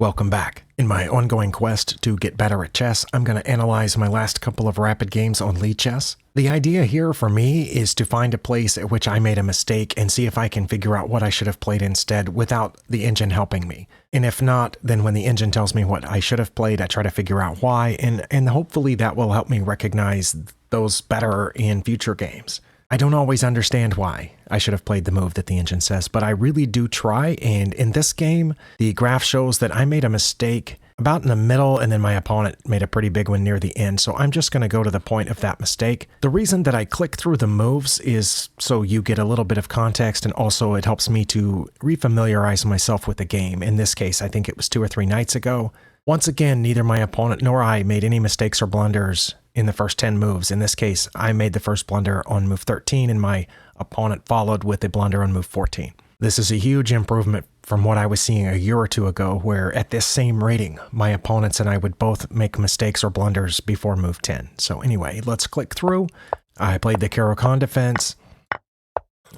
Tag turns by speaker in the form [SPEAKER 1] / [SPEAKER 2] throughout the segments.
[SPEAKER 1] Welcome back. In my ongoing quest to get better at chess, I'm going to analyze my last couple of rapid games on Lichess. The idea here for me is to find a place at which I made a mistake and see if I can figure out what I should have played instead without the engine helping me. And if not, then when the engine tells me what I should have played, I try to figure out why, and hopefully that will help me recognize those better in future games. I don't always understand why I should have played the move that the engine says, but I really do try, and in this game, the graph shows that I made a mistake about in the middle, and then my opponent made a pretty big one near the end, so I'm just going to go to the point of that mistake. The reason that I click through the moves is so you get a little bit of context, and also it helps me to refamiliarize myself with the game. In this case, I think it was 2 or 3 nights ago. Once again, neither my opponent nor I made any mistakes or blunders in the first 10 moves. In this case, I made the first blunder on move 13 and my opponent followed with a blunder on move 14. This is a huge improvement from what I was seeing a year or two ago, where at this same rating, my opponents and I would both make mistakes or blunders before move 10. So anyway, let's click through. I played the Caro-Kann defense.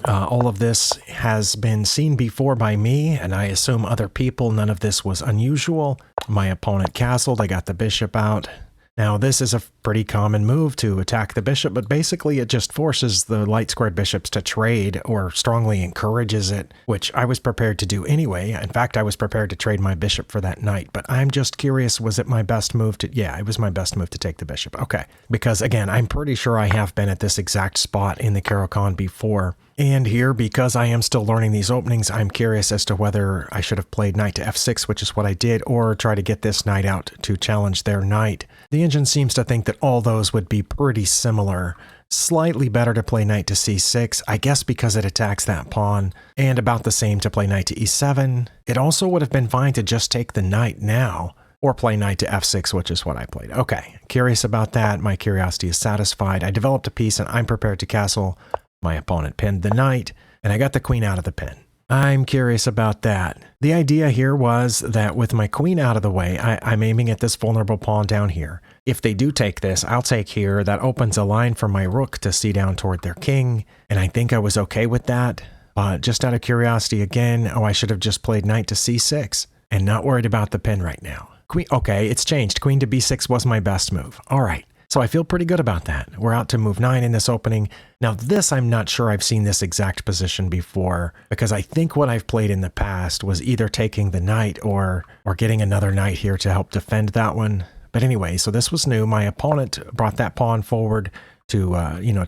[SPEAKER 1] All of this has been seen before by me, and I assume other people. None of this was unusual. My opponent castled. I got the bishop out. Now, this is a pretty common move to attack the bishop, but basically it just forces the light squared bishops to trade, or strongly encourages it, which I was prepared to do anyway. In fact, I was prepared to trade my bishop for that knight, but I'm just curious, was it my best move to... Yeah, it was my best move to take the bishop. Okay, because again, I'm pretty sure I have been at this exact spot in the Caro-Kann before. And here, because I am still learning these openings, I'm curious as to whether I should have played knight to f6, which is what I did, or try to get this knight out to challenge their knight. The engine seems to think that all those would be pretty similar. Slightly better to play knight to c6, I guess because it attacks that pawn, and about the same to play knight to e7. It also would have been fine to just take the knight now, or play knight to f6, which is what I played. Okay, curious about that. My curiosity is satisfied. I developed a piece and I'm prepared to castle. My opponent pinned the knight, and I got the queen out of the pin. I'm curious about that. The idea here was that with my queen out of the way, I'm aiming at this vulnerable pawn down here. If they do take this, I'll take here. That opens a line for my rook to see down toward their king, and I think I was okay with that. Just out of curiosity again, I should have just played knight to c6, and not worried about the pin right now. Queen, okay, it's changed. Queen to b6 was my best move. All right. So I feel pretty good about that. We're out to move 9 in this opening. Now this, I'm not sure I've seen this exact position before, because I think what I've played in the past was either taking the knight or getting another knight here to help defend that one. But anyway, so this was new. My opponent brought that pawn forward to,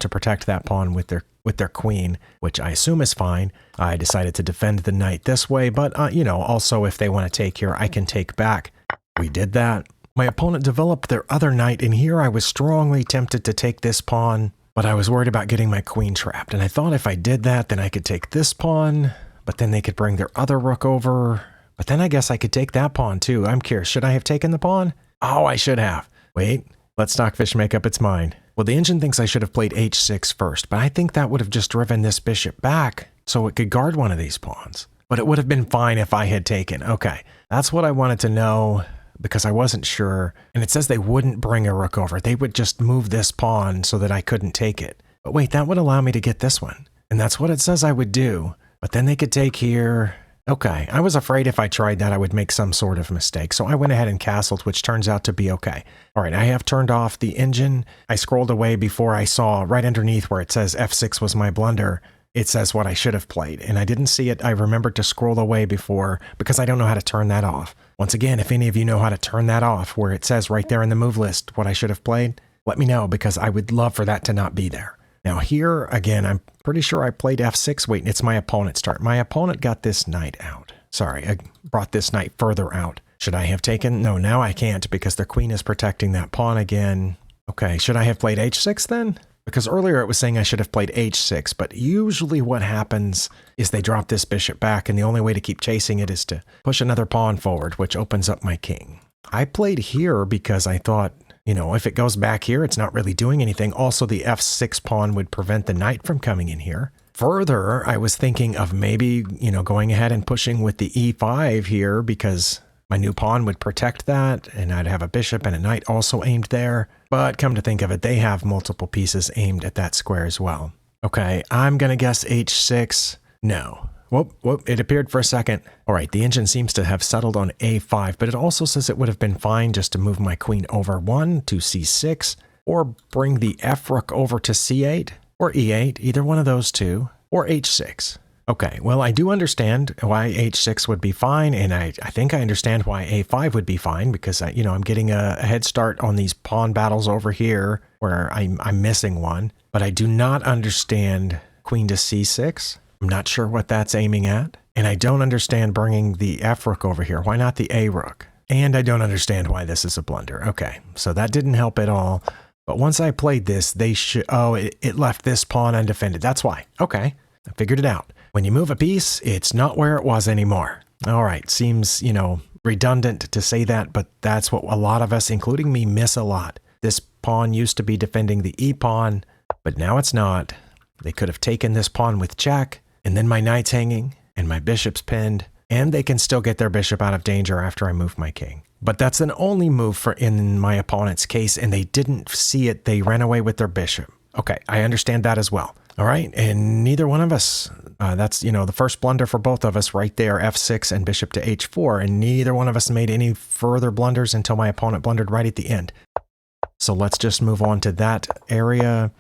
[SPEAKER 1] to protect that pawn with their queen, which I assume is fine. I decided to defend the knight this way, but, also if they want to take here, I can take back. We did that. My opponent developed their other knight, and here I was strongly tempted to take this pawn, but I was worried about getting my queen trapped, and I thought if I did that, then I could take this pawn, but then they could bring their other rook over, but then I guess I could take that pawn too. I'm curious, should I have taken the pawn? Oh, I should have. Wait, let Stockfish make up its mind. Well, the engine thinks I should have played h6 first, but I think that would have just driven this bishop back so it could guard one of these pawns. But it would have been fine if I had taken. Okay, that's what I wanted to know, because I wasn't sure. And it says they wouldn't bring a rook over. They would just move this pawn so that I couldn't take it. But wait, that would allow me to get this one. And that's what it says I would do. But then they could take here. Okay, I was afraid if I tried that I would make some sort of mistake. So I went ahead and castled, which turns out to be okay. All right, I have turned off the engine. I scrolled away before I saw right underneath where it says f6 was my blunder. It says what I should have played, and I didn't see it. I remembered to scroll away before because I don't know how to turn that off. Once again, if any of you know how to turn that off where it says right there in the move list what I should have played, let me know, because I would love for that to not be there. Now here, again, I'm pretty sure I played f6. Wait, it's my opponent's turn. My opponent got this knight out. Sorry, I brought this knight further out. Should I have taken? No, now I can't because the queen is protecting that pawn again. Okay, should I have played h6 then? Because earlier it was saying I should have played h6, but usually what happens is they drop this bishop back, and the only way to keep chasing it is to push another pawn forward, which opens up my king. I played here because I thought, if it goes back here, it's not really doing anything. Also, the f6 pawn would prevent the knight from coming in here. Further, I was thinking of maybe, going ahead and pushing with the e5 here, because my new pawn would protect that, and I'd have a bishop and a knight also aimed there. But come to think of it, they have multiple pieces aimed at that square as well. Okay, I'm going to guess h6. No, Whoop, it appeared for a second. All right, the engine seems to have settled on a5, but it also says it would have been fine just to move my queen over 1 to c6, or bring the f rook over to c8, or e8, either one of those two, or h6. Okay, well, I do understand why h6 would be fine, and I think I understand why a5 would be fine, because I'm getting a head start on these pawn battles over here, where I'm missing one, but I do not understand queen to c6. I'm not sure what that's aiming at, and I don't understand bringing the f rook over here. Why not the a rook? And I don't understand why this is a blunder. Okay, so that didn't help at all. But once I played this, it left this pawn undefended. That's why. Okay, I figured it out. When you move a piece, it's not where it was anymore. All right, seems, redundant to say that, but that's what a lot of us, including me, miss a lot. This pawn used to be defending the e pawn, but now it's not. They could have taken this pawn with check, and then my knight's hanging, and my bishop's pinned, and they can still get their bishop out of danger after I move my king. But that's an only move in my opponent's case, and they didn't see it. They ran away with their bishop. Okay, I understand that as well. All right, and neither one of us, that's, the first blunder for both of us right there, f6 and bishop to h4, and neither one of us made any further blunders until my opponent blundered right at the end. So let's just move on to that area.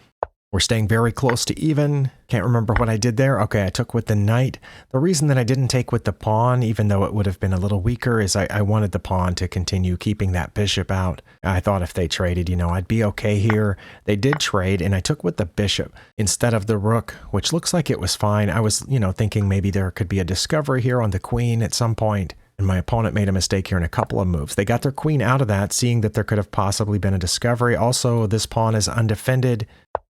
[SPEAKER 1] We're staying very close to even. Can't remember what I did there. Okay, I took with the knight. The reason that I didn't take with the pawn, even though it would have been a little weaker, is I wanted the pawn to continue keeping that bishop out. I thought if they traded, I'd be okay here. They did trade, and I took with the bishop instead of the rook, which looks like it was fine. I was, thinking maybe there could be a discovery here on the queen at some point. And my opponent made a mistake here in a couple of moves. They got their queen out of that, seeing that there could have possibly been a discovery. Also, this pawn is undefended.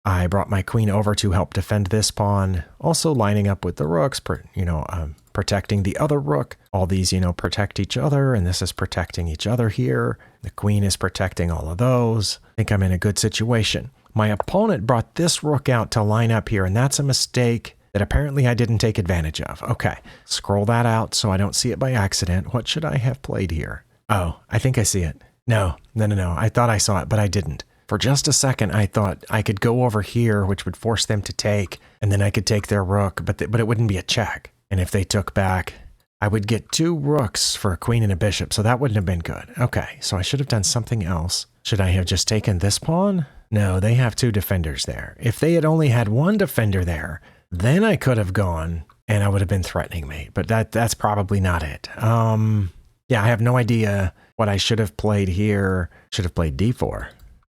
[SPEAKER 1] I brought my queen over to help defend this pawn, also lining up with the rooks, protecting the other rook. All these, protect each other, and this is protecting each other here. The queen is protecting all of those. I think I'm in a good situation. My opponent brought this rook out to line up here, and that's a mistake that apparently I didn't take advantage of. Okay, scroll that out so I don't see it by accident. What should I have played here? Oh, I think I see it. No. I thought I saw it, but I didn't. For just a second, I thought I could go over here, which would force them to take, and then I could take their rook, but it wouldn't be a check. And if they took back, I would get 2 rooks for a queen and a bishop, so that wouldn't have been good. Okay, so I should have done something else. Should I have just taken this pawn? No, they have 2 defenders there. If they had only had 1 defender there, then I could have gone, and I would have been threatening mate, but that's probably not it. Yeah, I have no idea what I should have played here. Should have played d4.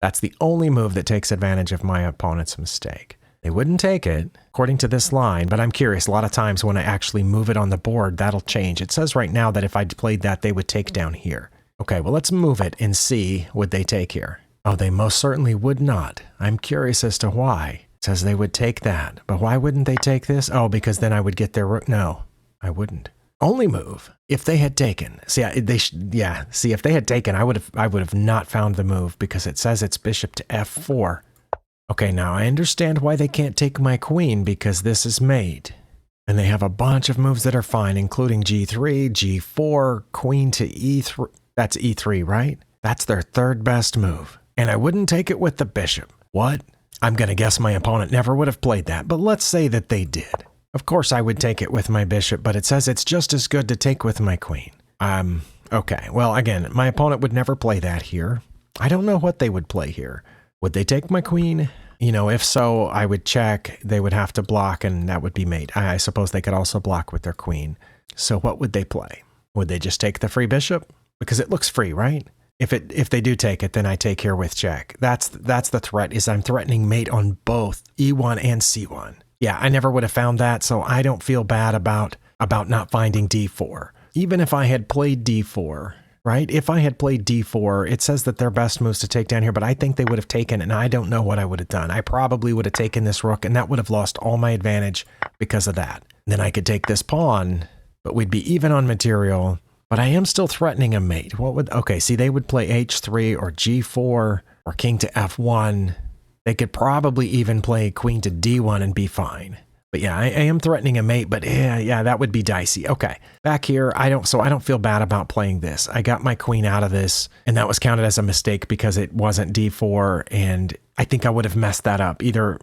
[SPEAKER 1] That's the only move that takes advantage of my opponent's mistake. They wouldn't take it, according to this line, but I'm curious. A lot of times when I actually move it on the board, that'll change. It says right now that if I'd played that, they would take down here. Okay, well, let's move it and see, would they take here? Oh, they most certainly would not. I'm curious as to why. It says they would take that, but why wouldn't they take this? Oh, because then I would get their rook. No, I wouldn't. Only move if they had taken. See, if they had taken, I would have not found the move because it says it's bishop to f4. Okay, now I understand why they can't take my queen because this is mate. And they have a bunch of moves that are fine, including g3, g4, queen to e3. That's e3, right? That's their 3rd best move. And I wouldn't take it with the bishop. What? I'm going to guess my opponent never would have played that, but let's say that they did. Of course I would take it with my bishop, but it says it's just as good to take with my queen. Okay, well, again, my opponent would never play that here. I don't know what they would play here. Would they take my queen? If so, I would check. They would have to block, and that would be mate. I suppose they could also block with their queen. So what would they play? Would they just take the free bishop? Because it looks free, right? If they do take it, then I take here with check. That's the threat, is I'm threatening mate on both e1 and c1. Yeah, I never would have found that, so I don't feel bad about not finding d4. Even if I had played d4, right? If I had played d4, it says that their best moves to take down here, but I think they would have taken, and I don't know what I would have done. I probably would have taken this rook, and that would have lost all my advantage because of that. Then I could take this pawn, but we'd be even on material, but I am still threatening a mate. Okay, see, they would play h3 or g4 or king to f1. They could probably even play queen to d1 and be fine. But yeah, I am threatening a mate, but yeah, that would be dicey. Okay, back here, I don't feel bad about playing this. I got my queen out of this, and that was counted as a mistake because it wasn't d4, and I think I would have messed that up. Either,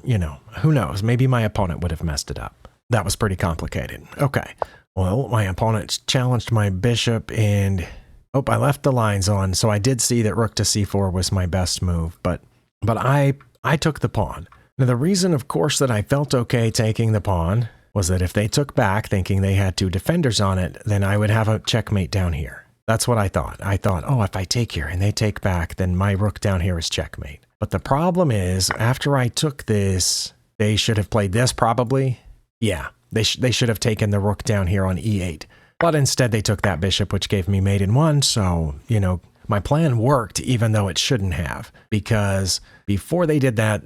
[SPEAKER 1] who knows, maybe my opponent would have messed it up. That was pretty complicated. Okay. Well, my opponent challenged my bishop and... Oh, I left the lines on, so I did see that rook to c4 was my best move, but I took the pawn. Now, the reason, of course, that I felt okay taking the pawn was that if they took back, thinking they had two defenders on it, then I would have a checkmate down here. That's what I thought. I thought, oh, if I take here and they take back, then my rook down here is checkmate. But the problem is, after I took this, they should have played this probably. Yeah, they should have taken the rook down here on e8. But instead they took that bishop, which gave me mate in one, so, you know, my plan worked even though it shouldn't have. Because before they did that,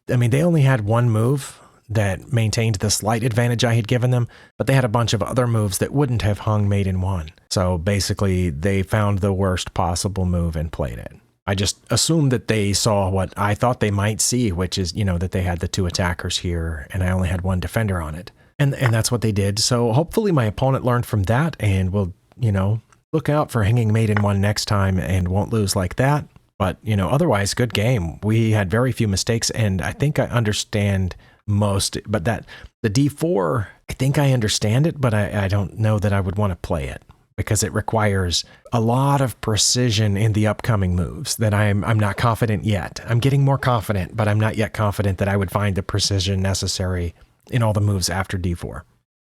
[SPEAKER 1] I mean, they only had one move that maintained the slight advantage I had given them, but they had a bunch of other moves that wouldn't have hung mate in one. So basically, they found the worst possible move and played it. I just assumed that they saw what I thought they might see, which is, you know, that they had the two attackers here, and I only had one defender on it. And that's what they did. So hopefully my opponent learned from that and will, you know, look out for hanging mate in one next time and won't lose like that. But, you know, otherwise, good game. We had very few mistakes, and I think I understand most. But that the d4, I think I understand it, but I don't know that I would want to play it because it requires a lot of precision in the upcoming moves that I'm not confident yet. I'm getting more confident, but I'm not yet confident that I would find the precision necessary in all the moves after d4.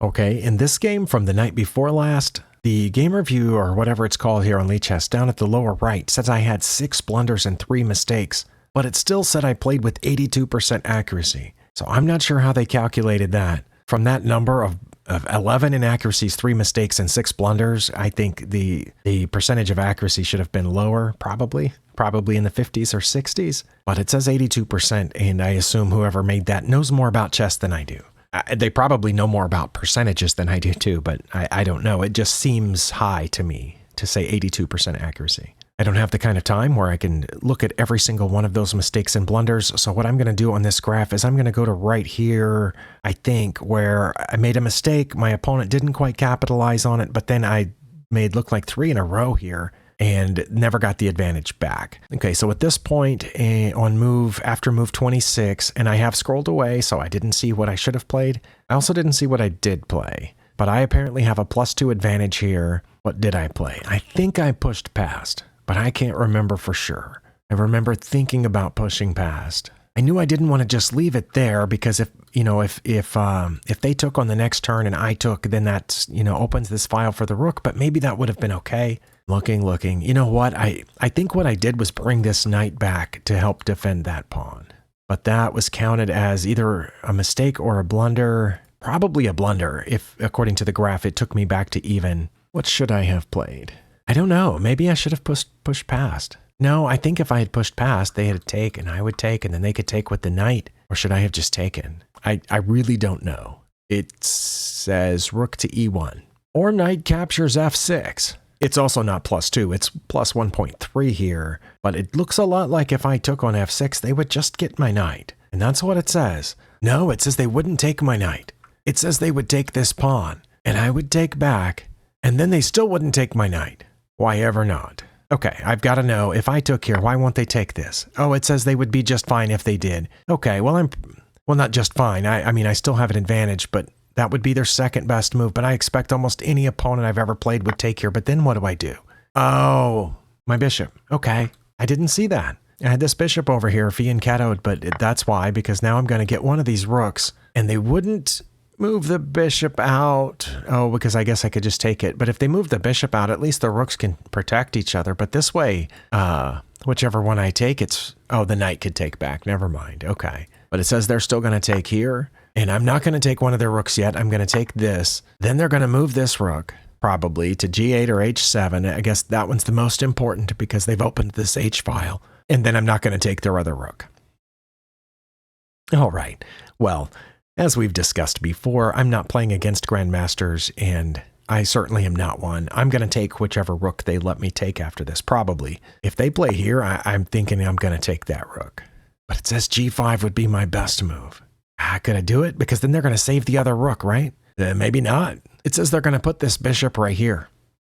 [SPEAKER 1] Okay, in this game from the night before last, the game review, or whatever it's called here on Lichess, down at the lower right, says I had 6 blunders and 3 mistakes, but it still said I played with 82% accuracy. So I'm not sure how they calculated that. From that number of 11 inaccuracies, 3 mistakes, and 6 blunders, I think the percentage of accuracy should have been lower, probably in the 50s or 60s. But it says 82%, and I assume whoever made that knows more about chess than I do. They probably know more about percentages than I do too, but I don't know. It just seems high to me to say 82% accuracy. I don't have the kind of time where I can look at every single one of those mistakes and blunders. So what I'm going to do on this graph is I'm going to go to right here, I think, where I made a mistake. My opponent didn't quite capitalize on it, but then I made look like 3 in a row here and never got the advantage back. Okay, so at this point after move 26, and I have scrolled away, so I didn't see what I should have played. I also didn't see what I did play, but I apparently have a +2 advantage here. What did I play? I think I pushed past, but I can't remember for sure. I remember thinking about pushing past. I knew I didn't want to just leave it there because if they took on the next turn and I took, then that, opens this file for the rook, but maybe that would have been okay. Looking. You know what? I think what I did was bring this knight back to help defend that pawn. But that was counted as either a mistake or a blunder. Probably a blunder, if according to the graph it took me back to even. What should I have played? I don't know. Maybe I should have pushed past. No, I think if I had pushed past, they had taken, I would take, and then they could take with the knight. Or should I have just taken? I really don't know. It says rook to e1. Or knight captures f6. It's also not +2, it's +1.3 here, but it looks a lot like if I took on f6, they would just get my knight. And that's what it says. No, it says they wouldn't take my knight. It says they would take this pawn, and I would take back, and then they still wouldn't take my knight. Why ever not? Okay, I've got to know, if I took here, why won't they take this? Oh, it says they would be just fine if they did. Okay, well, not just fine. I mean, I still have an advantage, but that would be their second best move, but I expect almost any opponent I've ever played would take here, but then what do I do? Oh, my bishop. Okay, I didn't see that. I had this bishop over here, fianchettoed, but that's why, because now I'm going to get one of these rooks, and they wouldn't move the bishop out. Oh, because I guess I could just take it. But if they move the bishop out, at least the rooks can protect each other. But this way, whichever one I take, the knight could take back. Never mind. Okay. But it says they're still going to take here. And I'm not going to take one of their rooks yet. I'm going to take this. Then they're going to move this rook, probably, to g8 or h7. I guess that one's the most important because they've opened this h file. And then I'm not going to take their other rook. All right. Well, as we've discussed before, I'm not playing against grandmasters, and I certainly am not one. I'm going to take whichever rook they let me take after this, probably. If they play here, I'm thinking I'm going to take that rook. But it says g5 would be my best move. Could I do it? Because then they're going to save the other rook, right? Maybe not. It says they're going to put this bishop right here.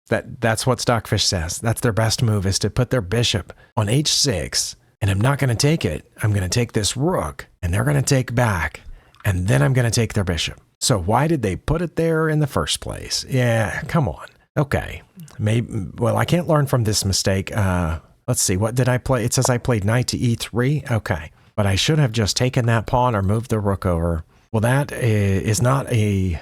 [SPEAKER 1] That's what Stockfish says. That's their best move, is to put their bishop on h6, and I'm not going to take it. I'm going to take this rook, and they're going to take back. And then I'm going to take their bishop. So why did they put it there in the first place? Yeah, come on. Okay. Well, I can't learn from this mistake. Let's see. What did I play? It says I played knight to e3. Okay. But I should have just taken that pawn or moved the rook over. Well, that is not an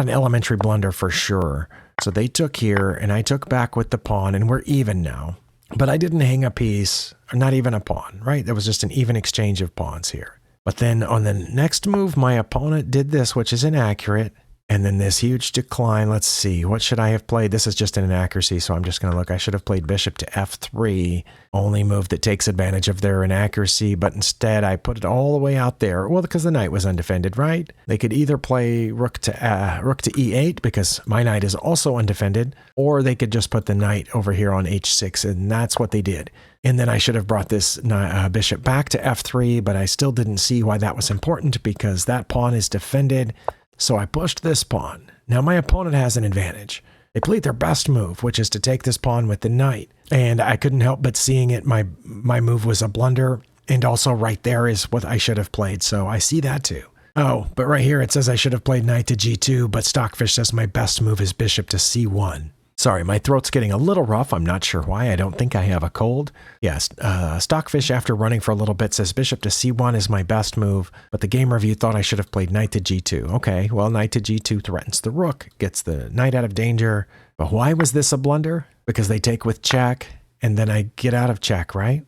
[SPEAKER 1] elementary blunder for sure. So they took here, and I took back with the pawn, and we're even now. But I didn't hang a piece, or not even a pawn, right? There was just an even exchange of pawns here. But then on the next move, my opponent did this, which is inaccurate. And then this huge decline. Let's see. What should I have played? This is just an inaccuracy, so I'm just going to look. I should have played bishop to f3. Only move that takes advantage of their inaccuracy, but instead I put it all the way out there. Well, because the knight was undefended, right? They could either play rook to e8, because my knight is also undefended, or they could just put the knight over here on h6, and that's what they did. And then I should have brought this bishop back to f3, but I still didn't see why that was important, because that pawn is defended. So I pushed this pawn. Now my opponent has an advantage. They played their best move, which is to take this pawn with the knight. And I couldn't help but seeing it. My move was a blunder. And also right there is what I should have played. So I see that too. Oh, but right here it says I should have played knight to g2, but Stockfish says my best move is bishop to c1. Sorry, my throat's getting a little rough. I'm not sure why. I don't think I have a cold. Yes, Stockfish, after running for a little bit, says bishop to c1 is my best move, but the game review thought I should have played knight to g2. Okay, well, knight to g2 threatens the rook, gets the knight out of danger. But why was this a blunder? Because they take with check, and then I get out of check, right?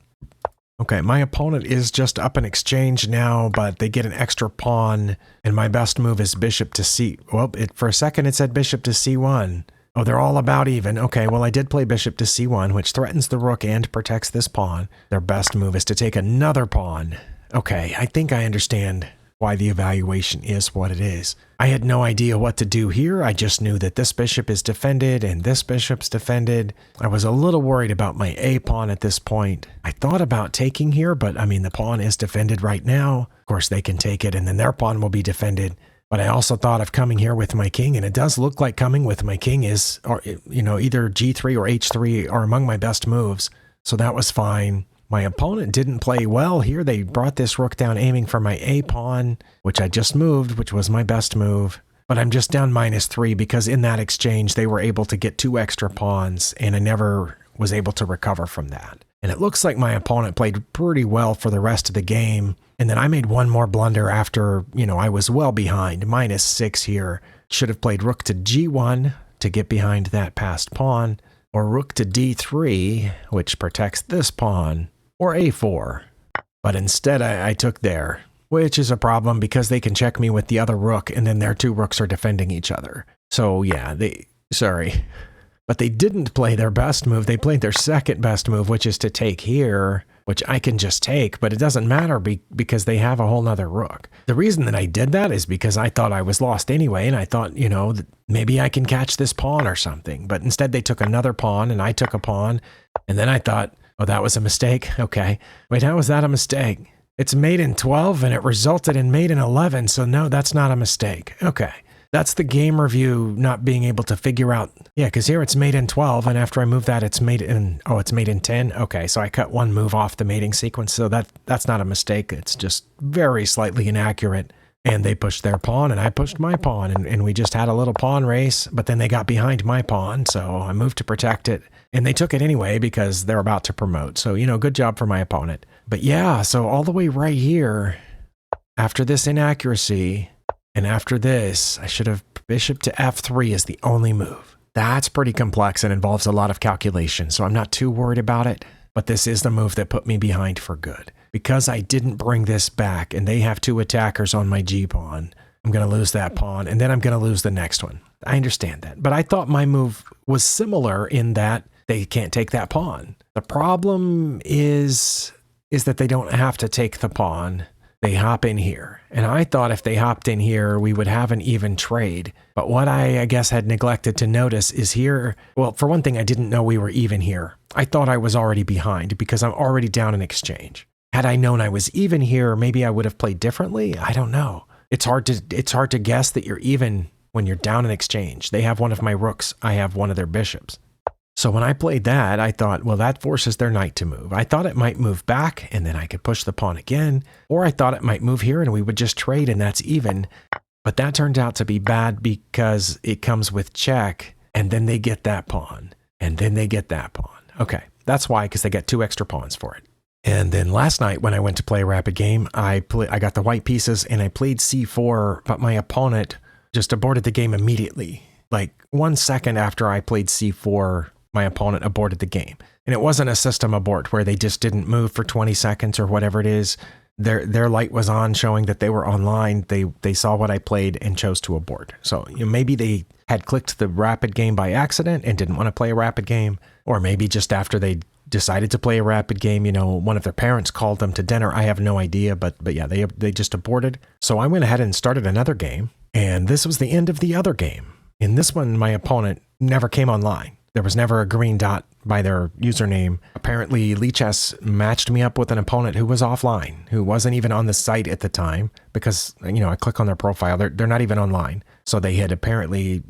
[SPEAKER 1] Okay, my opponent is just up an exchange now, but they get an extra pawn, and my best move is bishop to c... Well, for a second it said bishop to c1. Oh, they're all about even. Okay, well, I did play bishop to c1, which threatens the rook and protects this pawn. Their best move is to take another pawn. Okay, I think I understand why the evaluation is what it is. I had no idea what to do here. I just knew that this bishop is defended and this bishop's defended. I was a little worried about my A pawn at this point. I thought about taking here, but I mean, the pawn is defended right now. Of course, they can take it and then their pawn will be defended. But I also thought of coming here with my king, and it does look like coming with my king is, or either g3 or h3 are among my best moves. So that was fine. My opponent didn't play well here. They brought this rook down aiming for my A pawn, which I just moved, which was my best move. But I'm just down -3 because in that exchange, they were able to get 2 extra pawns, and I never was able to recover from that. And it looks like my opponent played pretty well for the rest of the game. And then I made one more blunder after, I was well behind, -6 here. Should have played rook to g1 to get behind that passed pawn, or rook to d3, which protects this pawn, or a4. But instead I took there, which is a problem because they can check me with the other rook, and then their 2 rooks are defending each other. So yeah, sorry. But they didn't play their best move. They played their second best move, which is to take here, which I can just take, but it doesn't matter because they have a whole nother rook. The reason that I did that is because I thought I was lost anyway, and I thought, that maybe I can catch this pawn or something. But instead they took another pawn, and I took a pawn, and then I thought, oh, that was a mistake? Okay. Wait, how was that a mistake? It's mate in 12, and it resulted in mate in 11, so no, that's not a mistake. Okay. That's the game review not being able to figure out. Yeah, because here it's mate in 12, and after I move that, it's mate in 10. Okay, so I cut one move off the mating sequence, so that's not a mistake. It's just very slightly inaccurate. And they pushed their pawn, and I pushed my pawn, and we just had a little pawn race, but then they got behind my pawn, so I moved to protect it. And they took it anyway because they're about to promote. So, good job for my opponent. But yeah, so all the way right here, after this inaccuracy... And after this, I should have bishop to f3 as the only move. That's pretty complex and involves a lot of calculation, so I'm not too worried about it. But this is the move that put me behind for good. Because I didn't bring this back and they have 2 attackers on my g-pawn, I'm going to lose that pawn and then I'm going to lose the next one. I understand that. But I thought my move was similar in that they can't take that pawn. The problem is that they don't have to take the pawn. They hop in here. And I thought if they hopped in here, we would have an even trade. But what I guess had neglected to notice is here, well, for one thing, I didn't know we were even here. I thought I was already behind because I'm already down in exchange. Had I known I was even here, maybe I would have played differently. I don't know. It's hard to guess that you're even when you're down in exchange. They have one of my rooks. I have one of their bishops. So when I played that, I thought, well, that forces their knight to move. I thought it might move back and then I could push the pawn again, or I thought it might move here and we would just trade and that's even. But that turned out to be bad because it comes with check, and then they get that pawn, and then they get that pawn. Okay, that's why, because they get 2 extra pawns for it. And then last night when I went to play a rapid game, I got the white pieces and I played c4, but my opponent just aborted the game immediately. Like 1 second after I played c4, my opponent aborted the game. And it wasn't a system abort where they just didn't move for 20 seconds or whatever it is. Their light was on showing that they were online. They saw what I played and chose to abort. So maybe they had clicked the rapid game by accident and didn't want to play a rapid game. Or maybe just after they decided to play a rapid game, one of their parents called them to dinner. I have no idea, but yeah, they just aborted. So I went ahead and started another game. And this was the end of the other game. In this one, my opponent never came online. There was never a green dot by their username. Apparently, Lichess matched me up with an opponent who was offline, who wasn't even on the site at the time because, I click on their profile. They're not even online. So they had apparently,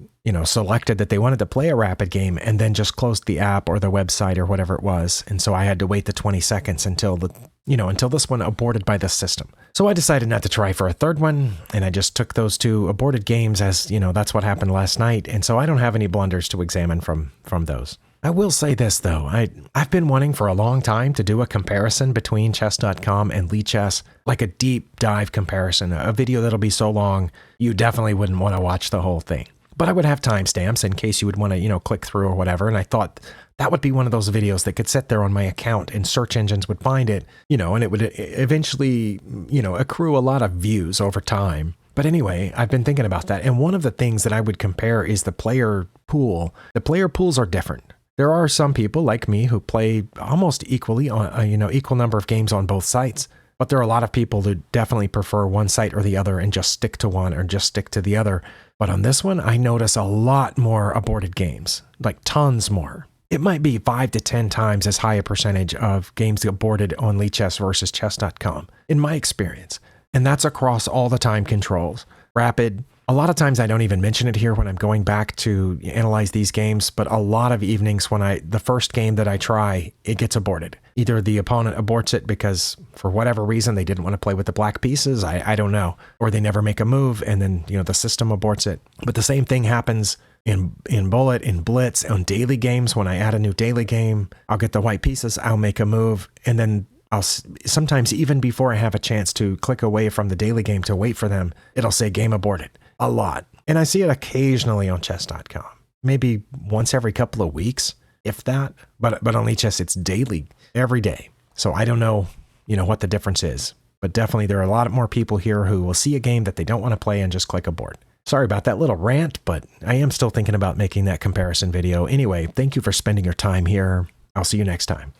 [SPEAKER 1] selected that they wanted to play a rapid game and then just closed the app or the website or whatever it was. And so I had to wait the 20 seconds until this one aborted by the system. So I decided not to try for a third one, and I just took those 2 aborted games as, that's what happened last night, and so I don't have any blunders to examine from those. I will say this, though. I've been wanting for a long time to do a comparison between chess.com and Lichess, like a deep dive comparison, a video that'll be so long you definitely wouldn't want to watch the whole thing. But I would have timestamps in case you would want to, click through or whatever, and I thought that would be one of those videos that could sit there on my account and search engines would find it, and it would eventually, accrue a lot of views over time. But anyway, I've been thinking about that. And one of the things that I would compare is the player pool. The player pools are different. There are some people like me who play almost equally on, equal number of games on both sites. But there are a lot of people who definitely prefer one site or the other and just stick to one or just stick to the other. But on this one, I notice a lot more aborted games, like tons more. It might be 5 to 10 times as high a percentage of games aborted on Lichess versus chess.com, in my experience. And that's across all the time controls. Rapid. A lot of times I don't even mention it here when I'm going back to analyze these games, but a lot of evenings when the first game that I try, it gets aborted. Either the opponent aborts it because for whatever reason they didn't want to play with the black pieces, I don't know. Or they never make a move and then, the system aborts it. But the same thing happens in Bullet, in Blitz, on daily games. When I add a new daily game, I'll get the white pieces, I'll make a move, and then I'll sometimes even before I have a chance to click away from the daily game to wait for them, it'll say game aborted. A lot. And I see it occasionally on chess.com. Maybe once every couple of weeks, if that. But on Lichess, it's daily, every day. So I don't know, what the difference is. But definitely there are a lot more people here who will see a game that they don't want to play and just click abort. Sorry about that little rant, but I am still thinking about making that comparison video. Anyway, thank you for spending your time here. I'll see you next time.